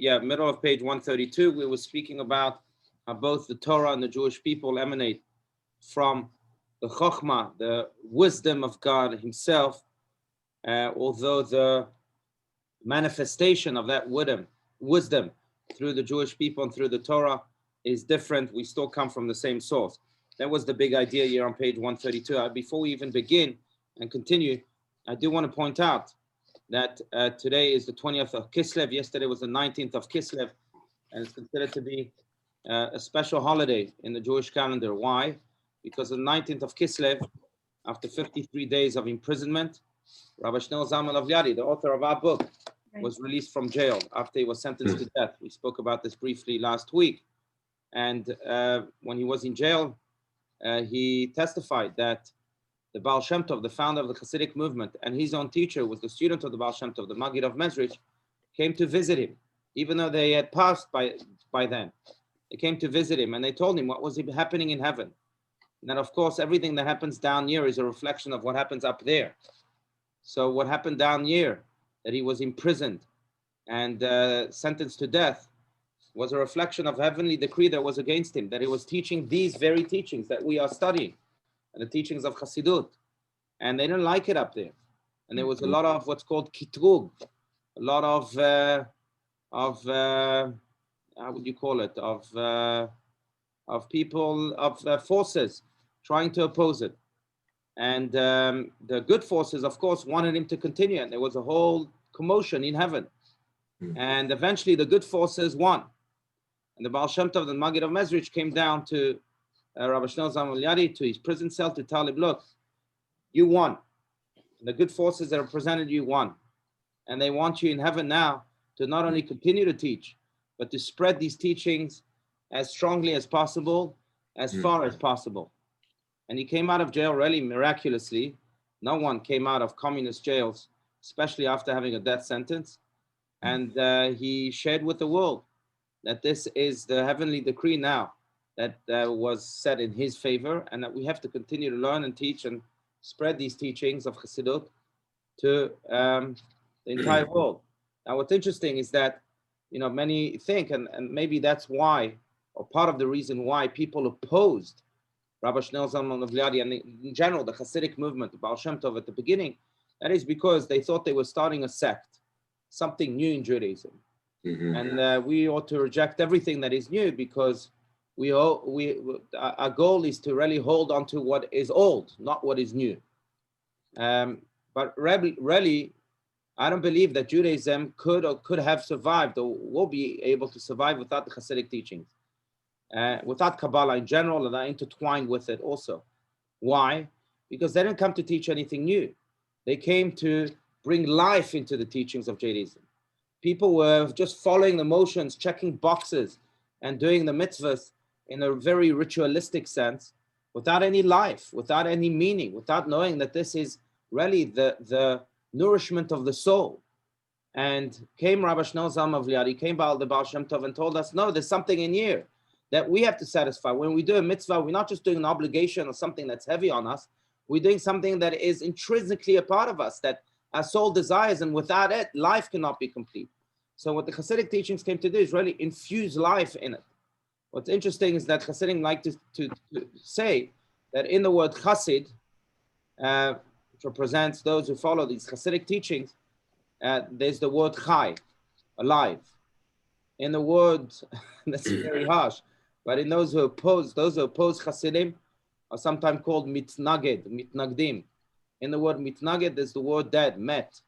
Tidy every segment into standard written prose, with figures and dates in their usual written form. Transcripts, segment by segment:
middle of page 132, we were speaking about how both the Torah and the Jewish people emanate from the Chokhmah, the wisdom of God himself, although the manifestation of that wisdom through the Jewish people and through the Torah is different. We still come from the same source. That was the big idea here on page 132. Before we even begin and continue, I do want to point out that today is the 20th of Kislev. Yesterday was the 19th of Kislev, and it's considered to be a special holiday in the Jewish calendar. Why? Because on the 19th of Kislev, after 53 days of imprisonment, Rabbi Shneur Zalman of Liadi, the author of our book, was released from jail after he was sentenced to death. We spoke about this briefly last week. And when he was in jail, he testified that the Baal Shem Tov, the founder of the Hasidic movement, and his own teacher was the student of the Baal Shem Tov, the Maggid of Mezrich, came to visit him, even though they had passed by then. They came to visit him, and they told him what was happening in heaven. And that, of course, everything that happens down here is a reflection of what happens up there. So what happened down here, that he was imprisoned and sentenced to death, was a reflection of heavenly decree that was against him, that he was teaching these very teachings that we are studying, and the teachings of Chassidut. And they didn't like it up there. And there was a lot of what's called kitrug, a lot of how would you call it, of people, of forces trying to oppose it. And the good forces, of course, wanted him to continue. And there was a whole commotion in heaven. And eventually the good forces won. And the Baal Shem Tov, the Maggid of Mezrich, came down to Rabbi Shneur Zalman Liadi, to his prison cell, to tell him, look, you won. The good forces that represented you won. And they want you in heaven now to not only continue to teach, but to spread these teachings as strongly as possible, as far as possible. And he came out of jail really miraculously. No one came out of communist jails, especially after having a death sentence. And he shared with the world that this is the heavenly decree now that was set in his favor, and that we have to continue to learn and teach and spread these teachings of Chassidut to the entire world. Now, what's interesting is that, many think, and maybe that's why, or part of the reason why people opposed Rabbi Shneur Zalman of Liadi and in general the Hasidic movement, the Baal Shem Tov at the beginning, that is because they thought they were starting a sect, something new in Judaism. And we ought to reject everything that is new, because our goal is to really hold on to what is old, not what is new. But really, I don't believe that Judaism could have survived or will be able to survive without the Hasidic teachings, without Kabbalah in general, and are intertwined with it also. Why? Because they didn't come to teach anything new. They came to bring life into the teachings of Judaism. People were just following the motions, checking boxes, and doing the mitzvahs in a very ritualistic sense, without any life, without any meaning, without knowing that this is really the nourishment of the soul. And came Rabbi Shneur Zalman of Liadi, came the Baal Shem Tov, and told us, no, there's something in here that we have to satisfy. When we do a mitzvah, we're not just doing an obligation or something that's heavy on us. We're doing something that is intrinsically a part of us, that our soul desires, and without it, life cannot be complete. So what the Hasidic teachings came to do is really infuse life in it. What's interesting is that Hasidim like to say that in the word Chassid, which represents those who follow these Hasidic teachings, there's the word Chai, alive. In the word, that's very harsh, but in those who oppose Hasidim are sometimes called mitnagdim. In the word mitnaged, there's the word dead, met.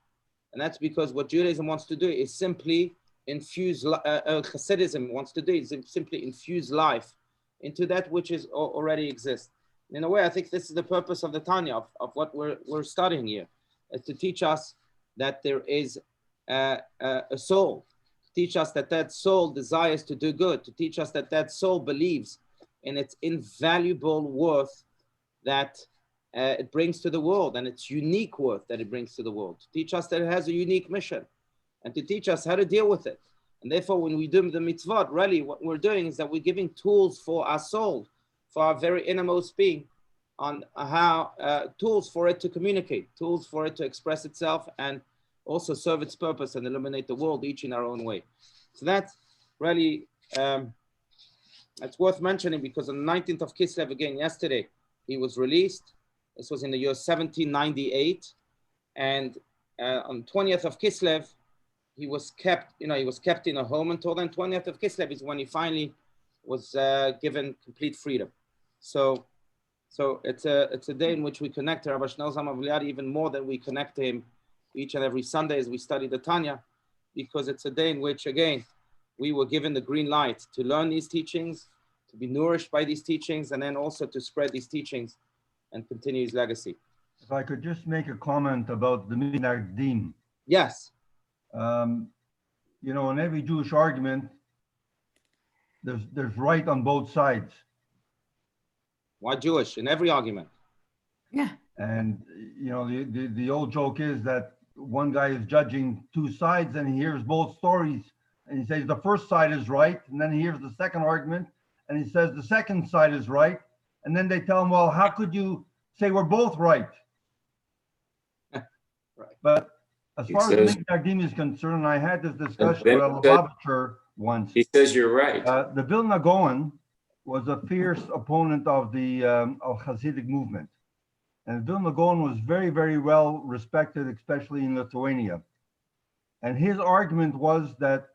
And that's because what Judaism wants to do is simply infuse, Hasidism wants to do is simply infuse life into that which is already exists. In a way, I think this is the purpose of the Tanya, of what we're studying here, is to teach us that there is a soul, to teach us that soul desires to do good, to teach us that soul believes in its invaluable worth that it brings to the world, and its unique worth that it brings to the world, to teach us that it has a unique mission, and to teach us how to deal with it. And therefore, when we do the mitzvot, really what we're doing is that we're giving tools for our soul, for our very innermost being, on how tools for it to communicate, tools for it to express itself, and also serve its purpose and illuminate the world, each in our own way. So that's really, it's worth mentioning, because on the 19th of Kislev, again, yesterday, he was released. This was in the year 1798. And on 20th of Kislev, he was kept, he was kept in a home until then. 20th of Kislev is when he finally was given complete freedom. So it's a day in which we connect to Rabbi Shneur Zalman of Liadi even more than we connect to him each and every Sunday as we study the Tanya, because it's a day in which, again, we were given the green light to learn these teachings, to be nourished by these teachings, and then also to spread these teachings and continue his legacy. If I could just make a comment about the Minardim. Yes. In every Jewish argument, there's right on both sides. Why Jewish? In every argument. Yeah. And the old joke is that one guy is judging two sides and he hears both stories and he says the first side is right, and then he hears the second argument and he says the second side is right, and then they tell him, well, how could you say we're both right? Right. But as far as Minardim is concerned, I had this discussion with a Lubavitcher once. He says you're right. The Vilna Gaon was a fierce opponent of the Hasidic movement. And Vilna Gaon was very, very well respected, especially in Lithuania. And his argument was that,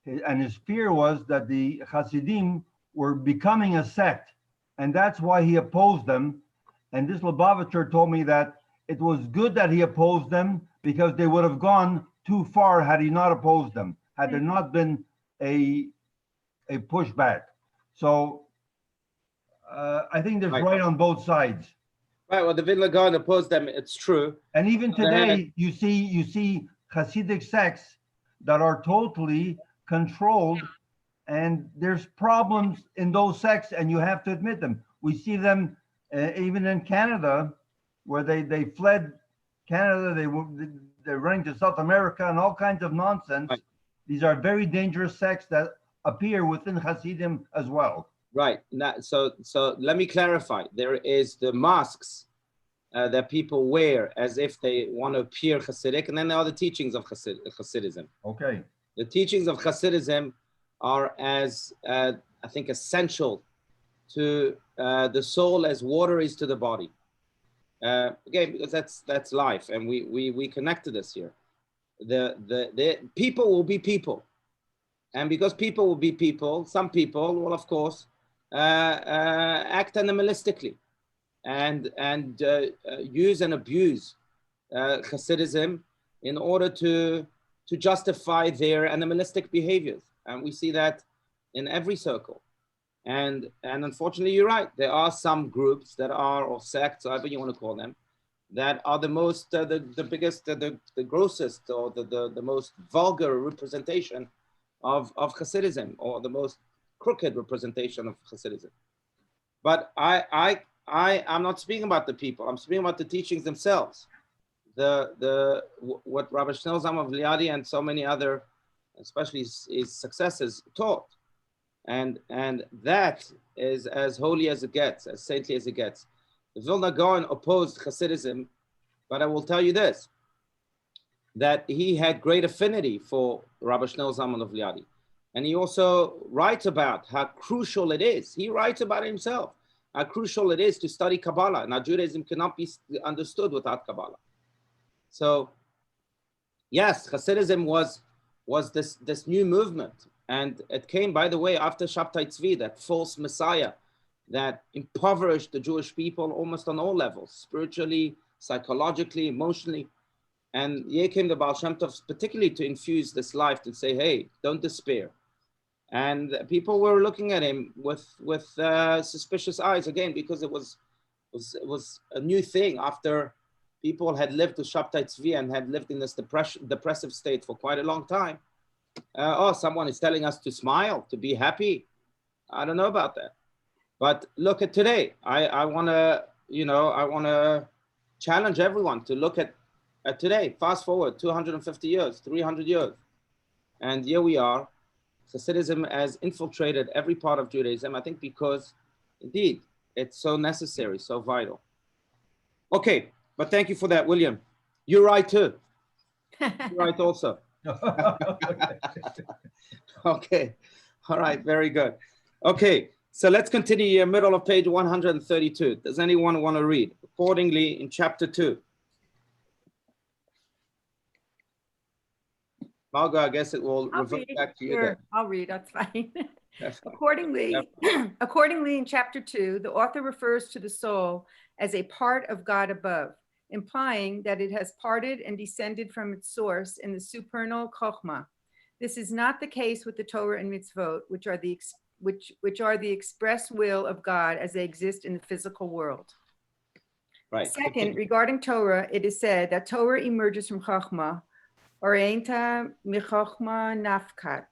and his fear was that the Hasidim were becoming a sect. And that's why he opposed them. And this Lubavitcher told me that it was good that he opposed them, because they would have gone too far had he not opposed them, had there not been a pushback. So I think there's right on both sides. Right. Well, the Vilna Gaon opposed them. It's true. And even today, you see Hasidic sects that are totally controlled, and there's problems in those sects, and you have to admit them. We see them even in Canada, where they fled Canada. They're running to South America and all kinds of nonsense. Right. These are very dangerous sects that appear within Hasidim as well. Right. Now, so let me clarify. There is the masks that people wear as if they want to appear Hasidic, and then there are the teachings of Hasidism. Okay. The teachings of Hasidism are as, I think, essential to the soul as water is to the body. Again, because that's life, and we connect to this here. The people will be people, and because people will be people, some people will, of course, act animalistically and use and abuse Hasidism in order to justify their animalistic behaviors, and we see that in every circle. And unfortunately, you're right. There are some groups that are, or sects, however you want to call them, that are the most, the biggest, the grossest, or the most vulgar representation of Hasidism, or the most crooked representation of Hasidism. But I'm not speaking about the people. I'm speaking about the teachings themselves. What Rabbi Shneur Zalman of Liadi and so many other, especially his successors, taught. And that is as holy as it gets, as saintly as it gets. The Vilna Gaon opposed Hasidism, but I will tell you this, that he had great affinity for Rabbi Shneur Zalman of Liadi. And he also writes about how crucial it is. He writes about it himself, how crucial it is to study Kabbalah. Now, Judaism cannot be understood without Kabbalah. So, yes, Hasidism was this new movement. And it came, by the way, after Shabtai Tzvi, that false messiah that impoverished the Jewish people almost on all levels, spiritually, psychologically, emotionally. And here came the Baal Shem Tov, particularly to infuse this life, to say, hey, don't despair. And people were looking at him with suspicious eyes, again, because it was a new thing after people had lived to Shabtai Tzvi and had lived in this depressive state for quite a long time. Someone is telling us to smile, to be happy. I don't know about that. But look at today. I want to challenge everyone to look at today. Fast forward 250 years, 300 years. And here we are. Hasidism has infiltrated every part of Judaism, I think, because indeed it's so necessary, so vital. Okay, but thank you for that, William. You're right too. You're right also. Okay. All right. Very good. Okay. So let's continue here, middle of page 132. Does anyone want to read? Accordingly, in chapter 2. Margot, I guess it will I'll revert read. back to you Sure, then. I'll read. That's fine. That's fine. Accordingly, accordingly, in chapter 2, the author refers to the soul as a part of God above, implying that it has parted and descended from its source in the supernal Chokhmah. This is not the case with the Torah and Mitzvot, which are the express will of God as they exist in the physical world. Right. Second, regarding Torah, it is said that Torah emerges from Chokhmah, Orienta Michokhmah Nafkat.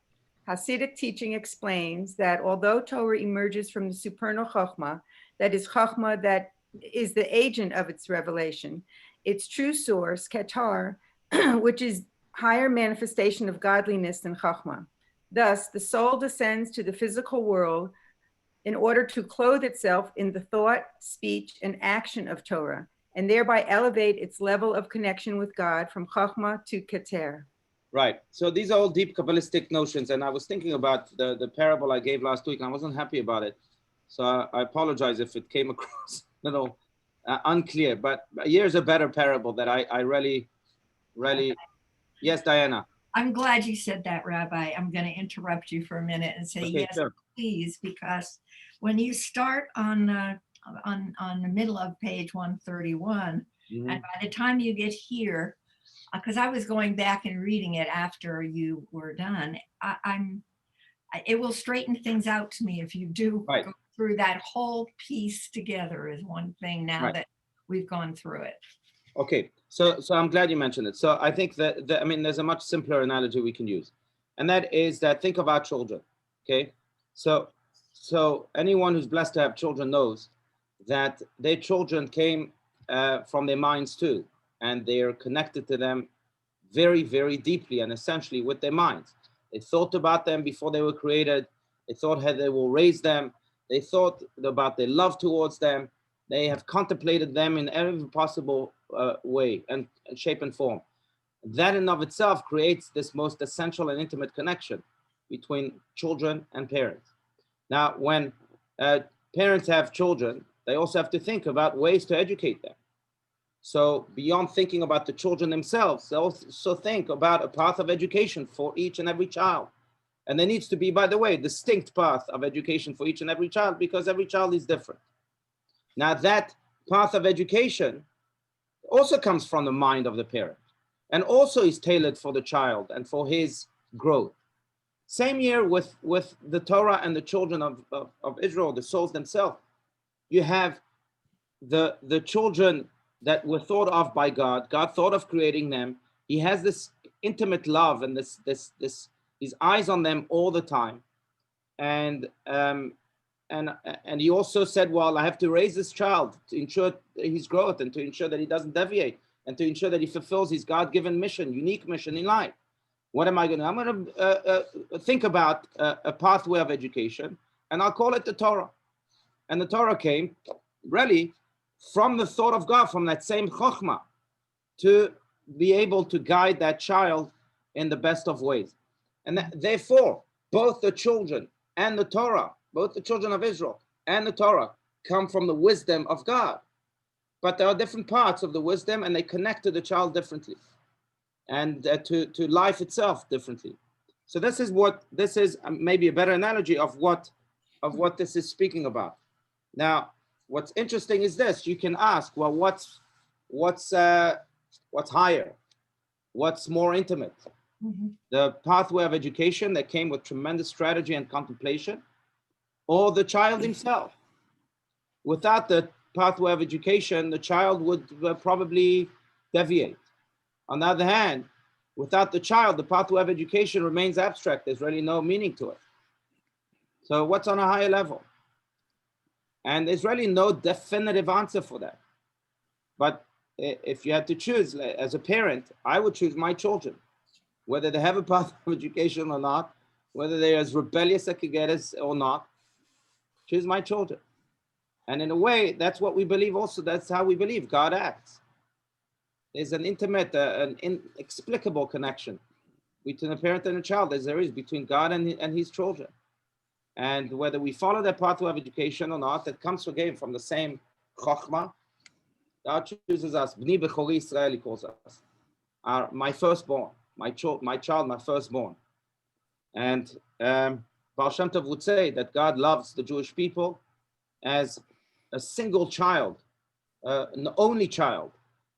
Hasidic teaching explains that although Torah emerges from the supernal Chokhmah, that is Chokhmah that is the agent of its revelation, its true source, Ketar, which is higher manifestation of godliness than Chokhmah. Thus, the soul descends to the physical world in order to clothe itself in the thought, speech, and action of Torah, and thereby elevate its level of connection with God from Chokhmah to Keter. Right. So these are all deep Kabbalistic notions. And I was thinking about the parable I gave last week, and I wasn't happy about it. So I apologize if it came across a little unclear. But here's a better parable that I really, yes, Diana. I'm glad you said that, Rabbi. I'm going to interrupt you for a minute and say, Okay, yes, sure. please, because when you start on the middle of page 131, Mhm. and by the time you get here, because I was going back and reading it after you were done, it will straighten things out to me if you do Right. go through that whole piece together is one thing now Right. that we've gone through it. Okay, so I'm glad you mentioned it. So I think that I mean, there's a much simpler analogy we can use, and that is that think of our children. Okay, so anyone who's blessed to have children knows that their children came from their minds too, and they're connected to them very, very deeply and essentially with their minds. They thought about them before they were created. They thought how they will raise them. They thought about their love towards them. They have contemplated them in every possible way and shape and form. That in of itself creates this most essential and intimate connection between children and parents. Now, when parents have children, they also have to think about ways to educate them. So beyond thinking about the children themselves, they also think about a path of education for each and every child. And there needs to be, by the way, a distinct path of education for each and every child because every child is different. Now that path of education also comes from the mind of the parent and also is tailored for the child and for his growth. Same here with the Torah and the children of Israel, the souls themselves. You have the children that were thought of by God. God thought of creating them. He has this intimate love and this his eyes on them all the time. And he also said, well, I have to raise this child to ensure his growth and to ensure that he doesn't deviate and to ensure that he fulfills his God-given mission, unique mission in life. What am I going to do? I'm going to think about a pathway of education, and I'll call it the Torah. And the Torah came really from the thought of God, from that same chokhmah, to be able to guide that child in the best of ways. And therefore, both the children and the Torah, both the children of Israel and the Torah, come from the wisdom of God. But there are different parts of the wisdom, and they connect to the child differently, and to life itself differently. So this is maybe a better analogy of what this is speaking about. Now, what's interesting is this: you can ask, well, what's higher, what's more intimate? Mm-hmm. The pathway of education that came with tremendous strategy and contemplation, or the child himself? Without the pathway of education, the child would probably deviate. On the other hand, without the child, the pathway of education remains abstract. There's really no meaning to it. So what's on a higher level? And there's really no definitive answer for that. But if you had to choose, as a parent, I would choose my children, whether they have a path of education or not, whether they're as rebellious as could get us or not. Choose my children. And in a way, that's what we believe also. That's how we believe God acts. There's an intimate, an inexplicable connection between a parent and a child as there is between God and his children. And whether we follow that pathway of education or not, that comes again from the same chokhmah. God chooses us. Bni bechori Israel, he calls us. My firstborn, my child, my firstborn. And Baal Shem Tov would say that God loves the Jewish people as a single child, an only child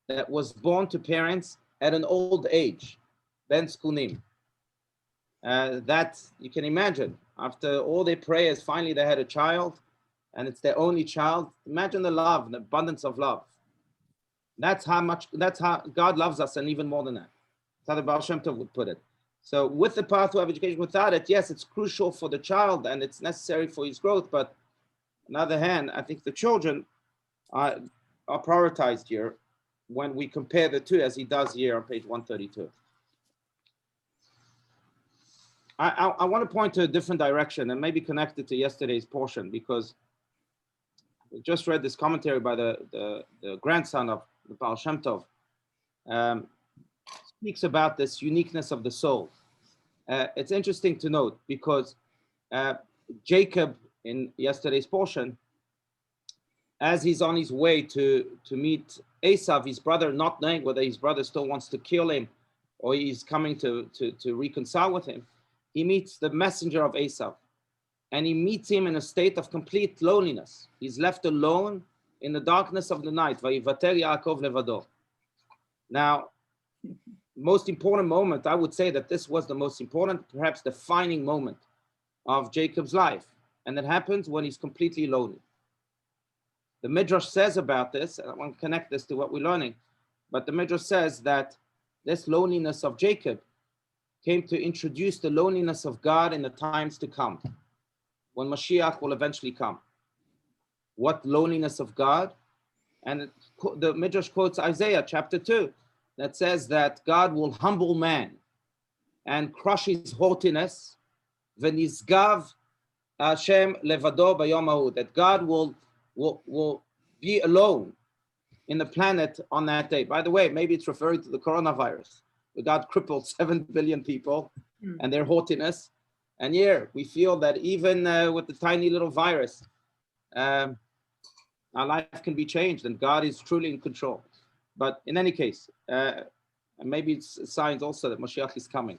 that was born to parents at an old age, ben skunim. That you can imagine. After all their prayers, finally they had a child, and it's their only child. Imagine the love, the abundance of love. That's how God loves us, and even more than that. That's how the Baal Shem Tov would put it. So with the pathway of education, without it, yes, it's crucial for the child and it's necessary for his growth. But on the other hand, I think the children are prioritized here when we compare the two, as he does here on page 132. I want to point to a different direction and maybe connected to yesterday's portion, because we just read this commentary by the grandson of the Baal Shem Tov. Speaks about this uniqueness of the soul. It's interesting to note because Jacob, in yesterday's portion, as he's on his way to meet Esav, his brother, not knowing whether his brother still wants to kill him or he's coming to reconcile with him, he meets the messenger of Esav, and he meets him in a state of complete loneliness. He's left alone in the darkness of the night. Vayivater Yaakov levado. Now, most important moment, I would say that this was the most important, perhaps defining moment of Jacob's life. And it happens when he's completely lonely. The Midrash says about this, and I want to connect this to what we're learning, but the Midrash says that this loneliness of Jacob came to introduce the loneliness of God in the times to come, when Mashiach will eventually come. What loneliness of God? And the Midrash quotes Isaiah chapter 2, that says that God will humble man and crush his haughtiness. V'nizgav Hashem levado bayom hahu, that God will be alone in the planet on that day. By the way, maybe it's referring to the coronavirus. God crippled 7 billion people and their haughtiness. And here we feel that even with the tiny little virus, our life can be changed and God is truly in control. But in any case, maybe it's signs also that Mashiach is coming.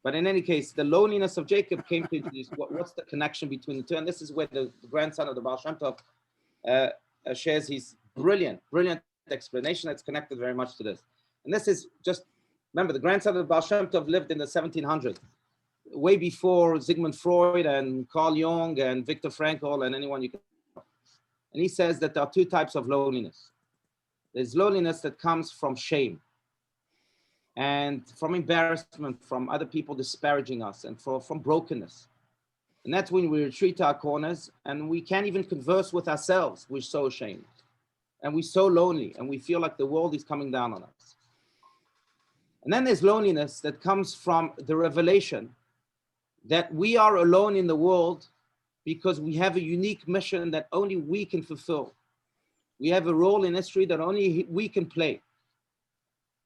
But in any case, the loneliness of Jacob came to introduce what's the connection between the two. And this is where the grandson of the Baal Shem Tov shares his brilliant explanation that's connected very much to this. And this is just, remember, the grandson of the Baal Shem Tov lived in the 1700s, way before Sigmund Freud and Carl Jung and Viktor Frankl and anyone you can. And he says that there are two types of loneliness. There's loneliness that comes from shame and from embarrassment, from other people disparaging us, and from brokenness. And that's when we retreat to our corners and we can't even converse with ourselves. We're so ashamed and we're so lonely and we feel like the world is coming down on us. And then there's loneliness that comes from the revelation that we are alone in the world because we have a unique mission that only we can fulfill. We have a role in history that only we can play.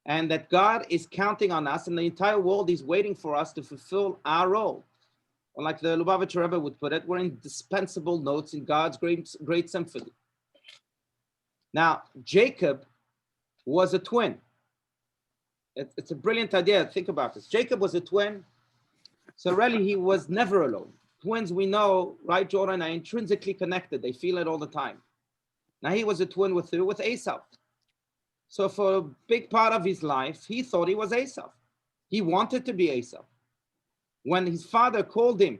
And that God is counting on us and the entire world is waiting for us to fulfill our role. Or like the Lubavitcher Rebbe would put it, we're indispensable notes in God's great symphony. Now, Jacob was a twin. It's a brilliant idea. Think about this. Jacob was a twin. So really, he was never alone. Twins, we know, right, Jordan, are intrinsically connected. They feel it all the time. Now, he was a twin with who? With Esau. So for a big part of his life, he thought he was Esau. He wanted to be Esau. When his father called him,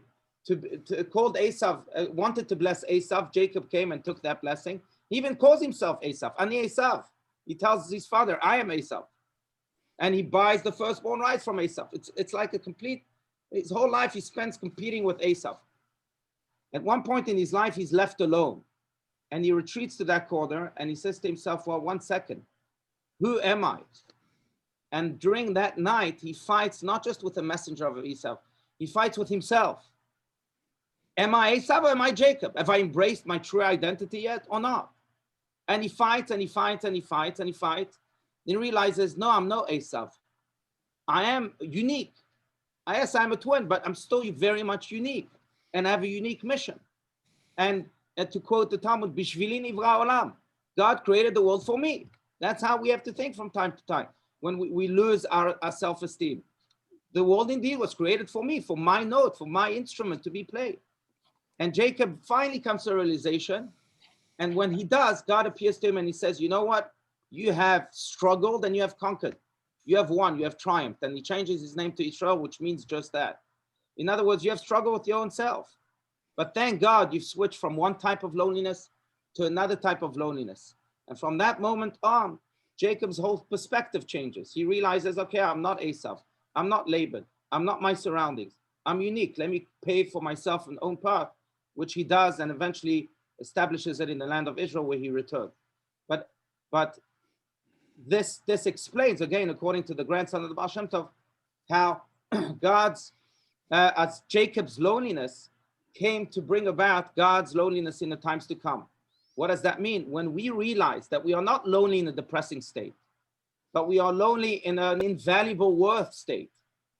called Esau, wanted to bless Esau, Jacob came and took that blessing. He even calls himself Esau. Ani Esau. He tells his father, I am Esau. And he buys the firstborn rights from Esau. It's like a complete, his whole life he spends competing with Esau. At one point in his life, he's left alone. And he retreats to that corner and he says to himself, well, 1 second, who am I? And during that night, he fights not just with the messenger of Esau, he fights with himself. Am I Esau or am I Jacob? Have I embraced my true identity yet or not? And he fights and he fights and he fights and he fights. Then he realizes, no, I'm no Esau. I am unique. Yes, I'm a twin, but I'm still very much unique and I have a unique mission. And to quote the Talmud, Bishvili nivra olam, God created the world for me. That's how we have to think from time to time when we lose our self-esteem. The world indeed was created for me, for my note, for my instrument to be played. And Jacob finally comes to a realization. And when he does, God appears to him and he says, you know what? You have struggled and you have conquered. You have won, you have triumphed. And he changes his name to Israel, which means just that. In other words, you have struggled with your own self. But thank God you've switched from one type of loneliness to another type of loneliness. And from that moment on, Jacob's whole perspective changes. He realizes, okay, I'm not Esau. I'm not Laban. I'm not my surroundings. I'm unique. Let me pay for myself an own path, which he does and eventually establishes it in the land of Israel where he returned. But this explains, again, according to the grandson of the Baal Shem Tov, how as Jacob's loneliness came to bring about God's loneliness in the times to come. What does that mean? When we realize that we are not lonely in a depressing state, but we are lonely in an invaluable worth state,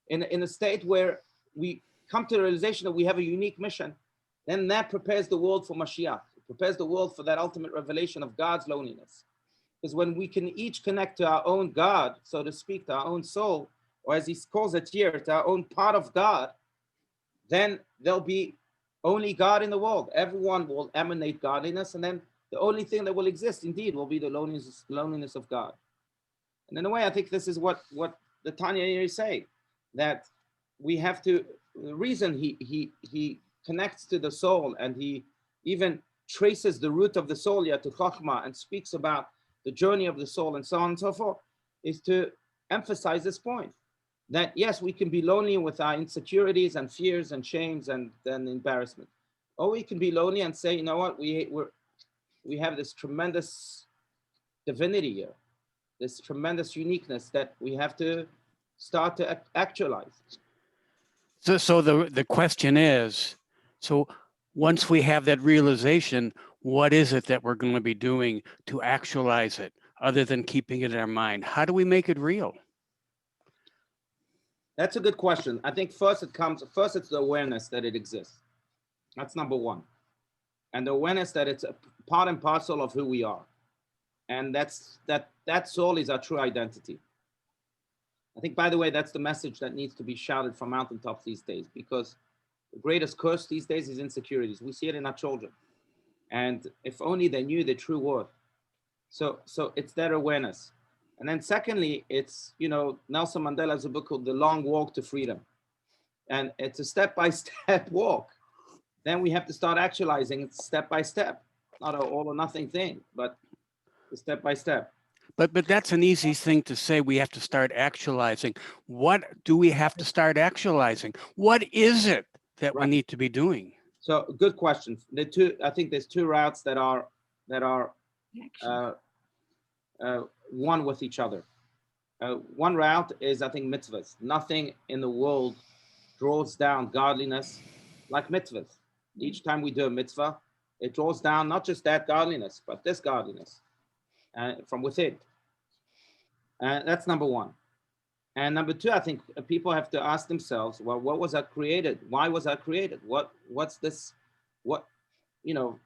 in a state where we come to the realization that we have a unique mission, then that prepares the world for Mashiach. It prepares the world for that ultimate revelation of God's loneliness. Because when we can each connect to our own God, so to speak, to our own soul, or as he calls it here, to our own part of God, then there'll be only God in the world. Everyone will emanate godliness, and then the only thing that will exist indeed will be the loneliness of God. And in a way, I think this is what the Tanya here is saying, that we have to, the reason he connects to the soul and he even traces the root of the soul to Chokhmah and speaks about the journey of the soul and so on and so forth, is to emphasize this point, that yes, we can be lonely with our insecurities and fears and shames and embarrassment. Or we can be lonely and say, you know what, we have this tremendous divinity here, this tremendous uniqueness that we have to start to actualize. So the question is, so once we have that realization, what is it that we're going to be doing to actualize it, other than keeping it in our mind? How do we make it real? That's a good question. I think first it's the awareness that it exists. That's number one. And the awareness that it's a part and parcel of who we are. And that soul is our true identity. I think, by the way, that's the message that needs to be shouted from mountaintops these days, because the greatest curse these days is insecurities. We see it in our children. And if only they knew the true worth. So it's that awareness. And then secondly, it's, Nelson Mandela has a book called The Long Walk to Freedom. And it's a step-by-step walk. Then we have to start actualizing it step by step, not an all or nothing thing, but step by step. But that's an easy thing to say. We have to start actualizing. What do we have to start actualizing? What is it that we need to be doing? So good question. I think there's two routes that are one with each other. One route is, I think, mitzvahs. Nothing in the world draws down godliness like mitzvahs. Each time we do a mitzvah, it draws down not just that godliness, but this godliness from within. That's number one. And number two, I think people have to ask themselves, well, what was I created? Why was I created? What's this?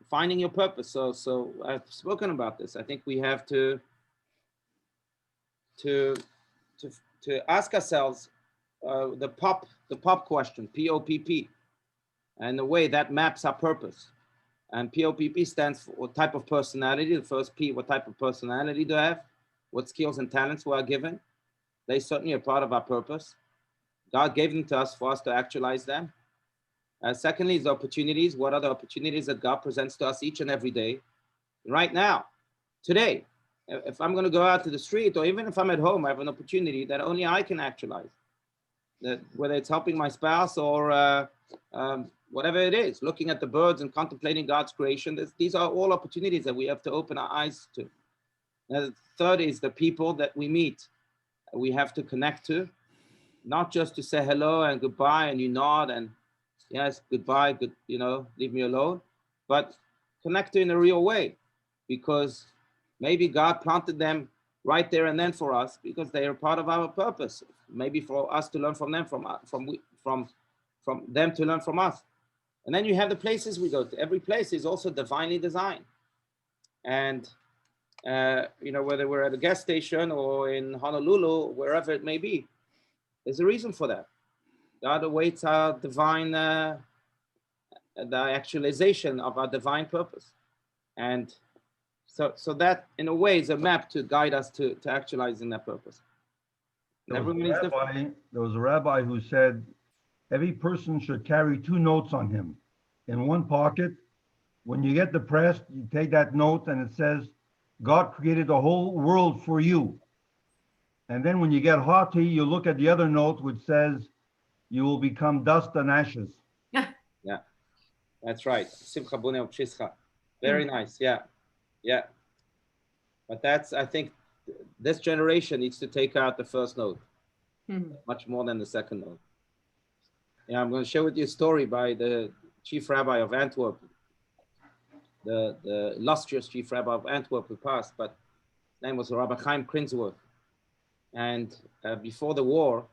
Finding your purpose. So I've spoken about this. I think we have to ask ourselves the pop question, POPP, and the way that maps our purpose. And POPP stands for what type of personality. The first P, what type of personality do I have? What skills and talents were I given? They certainly are part of our purpose. God gave them to us for us to actualize them. Secondly, is opportunities. What are the opportunities that God presents to us each and every day? Right now, today, if I'm going to go out to the street, or even if I'm at home, I have an opportunity that only I can actualize. That whether it's helping my spouse or whatever it is, looking at the birds and contemplating God's creation, these are all opportunities that we have to open our eyes to. The third is the people that we meet. We have to connect to, not just to say hello and goodbye and you nod and yes, goodbye, good, leave me alone, but connect to in a real way, because maybe God planted them right there and then for us, because they are part of our purpose. Maybe for us to learn from them, from them to learn from us. And then you have the places we go to. Every place is also divinely designed. And whether we're at a gas station or in Honolulu, wherever it may be, there's a reason for that. God awaits our divine, the actualization of our divine purpose. And so that, in a way, is a map to guide us to actualizing that purpose. There was a rabbi who said every person should carry 2 notes on him. In one pocket, when you get depressed, you take that note and it says, God created the whole world for you. And then when you get haughty, you look at the other note, which says, you will become dust and ashes. Yeah, that's right. Simcha Bunei Upshischa. Very nice. Yeah. Yeah. But that's, I think, this generation needs to take out the first note much more than the second note. Yeah, I'm going to share with you a story by the chief rabbi of Antwerp, the illustrious chief rabbi of Antwerp who passed, but his name was Rabbi Chaim Krinsworth. And before the war,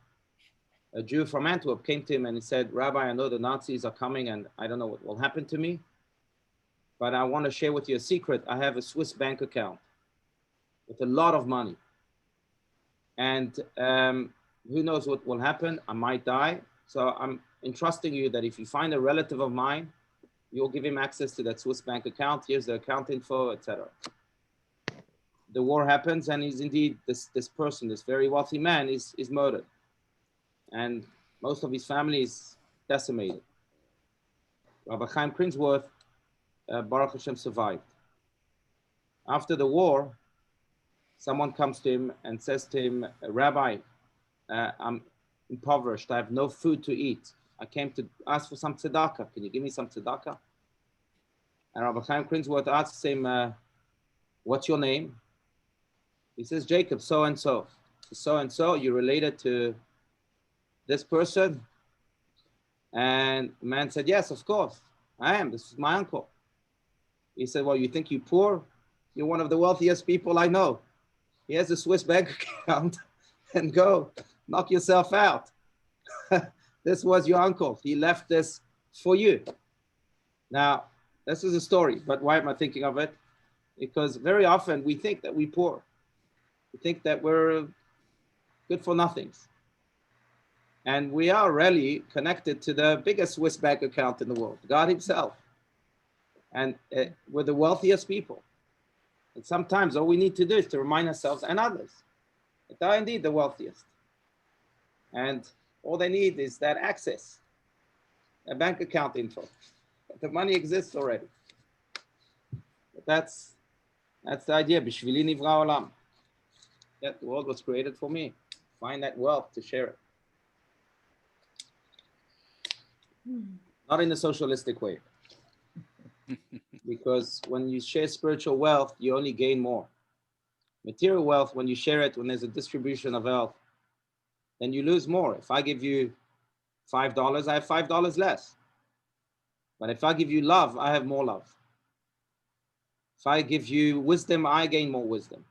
a Jew from Antwerp came to him and he said, Rabbi, I know the Nazis are coming and I don't know what will happen to me, but I want to share with you a secret. I have a Swiss bank account with a lot of money. And who knows what will happen? I might die. So I'm entrusting you that if you find a relative of mine, you'll give him access to that Swiss bank account. Here's the account info, etc. The war happens, and he's indeed this person, this very wealthy man, is murdered, and most of his family is decimated. Rabbi Chaim Krinsworth, Baruch Hashem, survived. After the war, someone comes to him and says to him, Rabbi, I'm impoverished. I have no food to eat. I came to ask for some tzedakah. Can you give me some tzedakah? And Rabbi Chaim Krinsworth asks him, what's your name? He says, Jacob, so-and-so. So-and-so, you related to this person? And the man said, yes, of course, I am. This is my uncle. He said, well, you think you're poor? You're one of the wealthiest people I know. He has a Swiss bank account and go knock yourself out. This was your uncle. He left this for you. Now, this is a story, but why am I thinking of it? Because very often we think that we're poor. We think that we're good for nothings. And we are really connected to the biggest Swiss bank account in the world, God himself. And we're the wealthiest people. And sometimes all we need to do is to remind ourselves and others that they are indeed the wealthiest. And all they need is that access, a bank account info. The money exists already. But that's the idea. Bishvili nivra olam. That the world was created for me. Find that wealth to share it. Not in a socialistic way. Because when you share spiritual wealth, you only gain more. Material wealth, when you share it, when there's a distribution of wealth, then you lose more. If I give you $5, I have $5 less. But if I give you love, I have more love. If I give you wisdom, I gain more wisdom.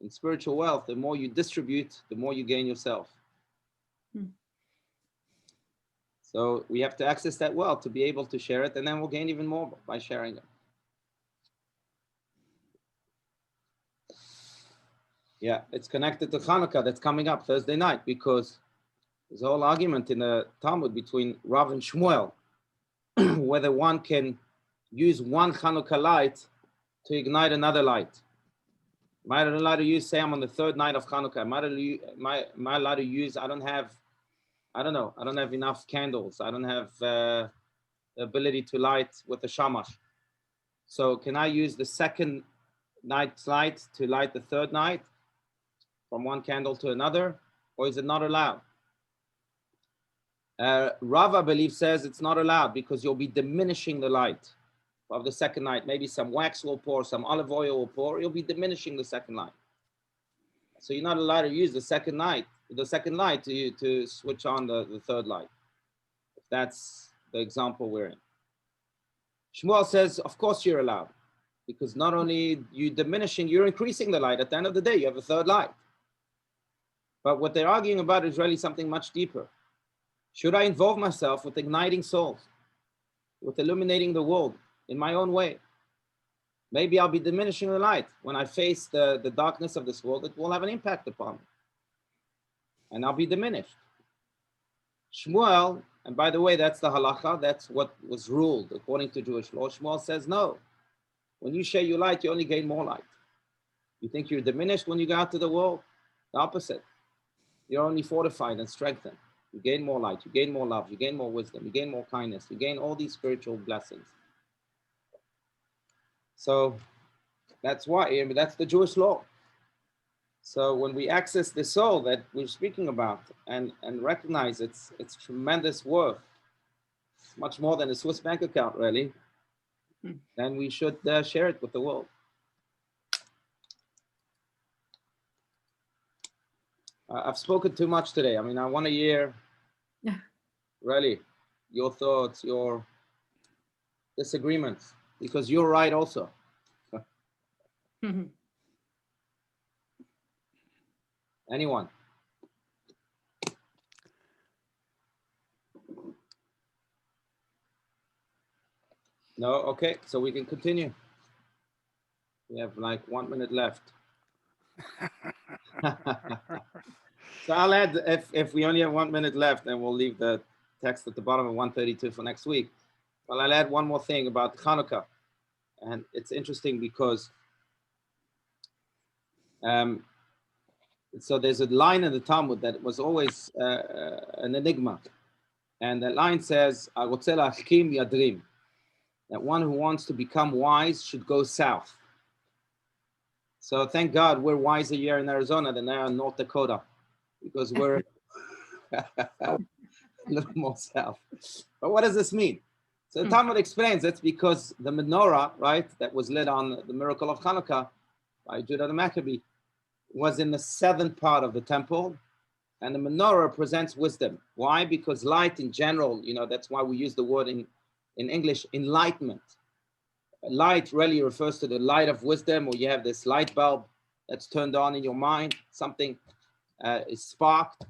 In spiritual wealth, the more you distribute, the more you gain yourself. So we have to access that wealth to be able to share it, and then we'll gain even more by sharing it. Yeah, it's connected to Hanukkah that's coming up Thursday night, because there's a whole argument in the Talmud between Rav and Shmuel whether one can use one Hanukkah light to ignite another light. Am I allowed to use, say I'm on the third night of Hanukkah, am I allowed to use, I don't have enough candles. I don't have the ability to light with the shamash. So can I use the second night's light to light the third night from one candle to another, or is it not allowed? Rava, I believe, says it's not allowed because you'll be diminishing the light of the second night. Maybe some wax will pour, some olive oil will pour, you'll be diminishing the second light. So you're not allowed to use the second light to switch on the third light. If that's the example we're in. Shmuel says, of course you're allowed. Because not only you diminishing, you're increasing the light. At the end of the day, you have a third light. But what they're arguing about is really something much deeper. Should I involve myself with igniting souls, with illuminating the world in my own way? Maybe I'll be diminishing the light. When I face the darkness of this world, it will have an impact upon me. And I'll be diminished. Shmuel, and by the way, that's the halacha, that's what was ruled according to Jewish law. Shmuel says, no. When you share your light, you only gain more light. You think you're diminished when you go out to the world? The opposite. You're only fortified and strengthened. You gain more light, you gain more love, you gain more wisdom, you gain more kindness, you gain all these spiritual blessings. So that's why, that's the Jewish law. So when we access the soul that we're speaking about and recognize its tremendous worth, much more than a Swiss bank account really, then we should share it with the world. I've spoken too much today. I mean, I want to hear really your thoughts, your disagreements, because you're right also. Anyone? No? Okay, so we can continue. We have like 1 minute left. So I'll add, if we only have 1 minute left, then we'll leave the text at the bottom of 132 for next week. Well, I'll add one more thing about Hanukkah. And it's interesting because so there's a line in the Talmud that was always an enigma. And that line says, that one who wants to become wise should go south. So thank God we're wiser here in Arizona than there in North Dakota, because we're a little more south. But what does this mean? So the Talmud explains it's because the menorah, right, that was lit on the miracle of Hanukkah by Judah the Maccabee, was in the southern part of the temple, and the menorah presents wisdom. Why? Because light in general, that's why we use the word in English, enlightenment. Light really refers to the light of wisdom, or you have this light bulb that's turned on in your mind, something is sparked.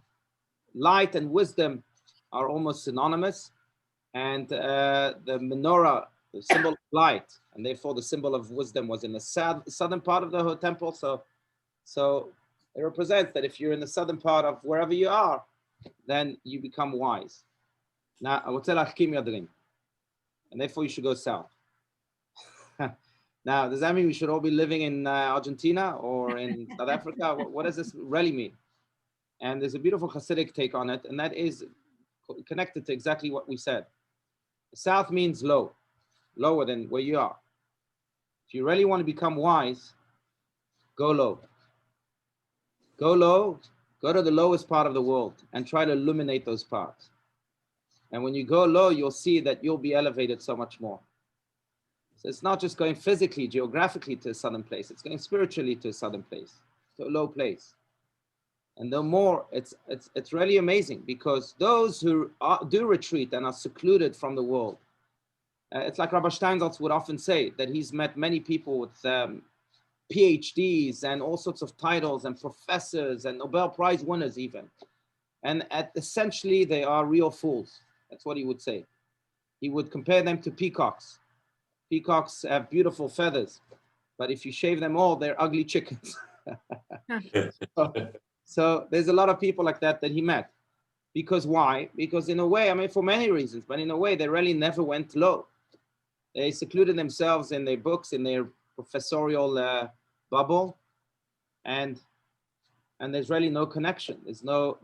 Light and wisdom are almost synonymous, and the menorah, the symbol of light, and therefore the symbol of wisdom, was in the southern part of the temple. So it represents that if you're in the southern part of wherever you are, then you become wise. Now, and therefore you should go south. Now, does that mean we should all be living in Argentina or in South Africa? What does this really mean? And there's a beautiful Hasidic take on it, and that is connected to exactly what we said. South means low, lower than where you are. If you really want to become wise, go low. Go low, go to the lowest part of the world and try to illuminate those parts. And when you go low, you'll see that you'll be elevated so much more. So it's not just going physically, geographically to a southern place, it's going spiritually to a southern place, to a low place. And the more, it's really amazing, because those who do retreat and are secluded from the world, it's like Rabbi Steinsaltz would often say, that he's met many people with PhDs and all sorts of titles and professors and Nobel Prize winners even. And essentially they are real fools. That's what he would say. He would compare them to peacocks. Peacocks have beautiful feathers, but if you shave them all, they're ugly chickens. So there's a lot of people like that he met. Because why? Because in a way, I mean, for many reasons, but in a way, they really never went low. They secluded themselves in their books, in their professorial bubble, and there's really no connection. There's no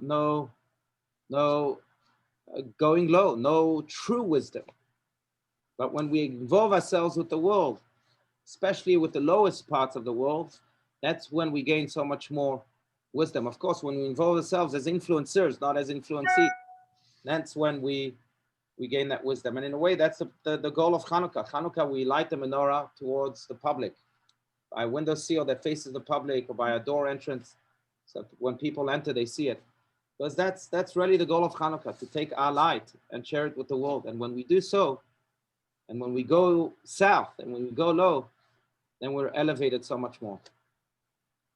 going low, no true wisdom. But when we involve ourselves with the world, especially with the lowest parts of the world, that's when we gain so much more wisdom. Of course, when we involve ourselves as influencers, not as influencees, that's when we gain that wisdom. And in a way, that's the goal of Hanukkah. Hanukkah, we light the menorah towards the public by a window seal that faces the public, or by a door entrance, so when people enter, they see it. Because that's really the goal of Hanukkah, to take our light and share it with the world. And when we do so, and when we go south and when we go low, then we're elevated so much more.